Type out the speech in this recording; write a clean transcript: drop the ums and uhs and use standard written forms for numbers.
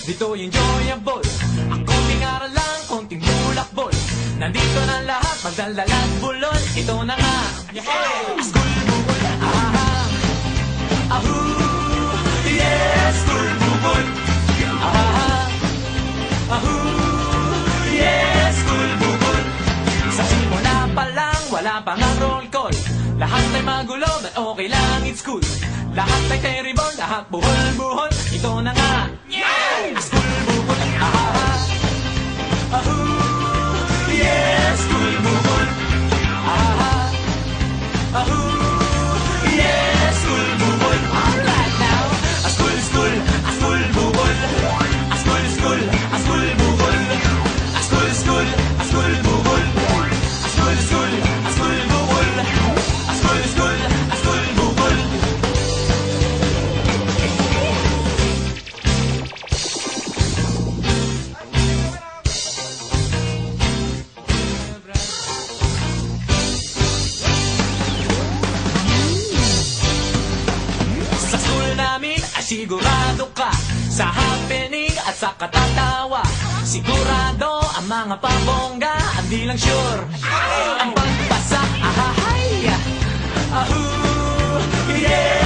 Dito yung enjoyable. Ang konting aral lang, konting bulakbol. Nandito na lahat, magdaldalat bulol. Ito na nga, school bukol. Ahoo, yes, school bukol. Ahoo, yes, school bukol. Sa simula pa lang, wala pang ang roll call. Lahat ay magulo, but okay lang, it's cool. Lahat ay terrible, lahat buhol-buhol. Ito na nga, school bukol. Ahoo, yes, school bukol. Ahoo, yes, school bukol. Alright now, a school bukol. A school bukol. A school bukol. A school bukol. A school bukol. A school bukol. Sa school namin ay sigurado ka sa happening at sa katatawa. Sigurado ang mga pabongga, ang di lang sure ang pagpasa. Ahahaya, ahoo, yeah.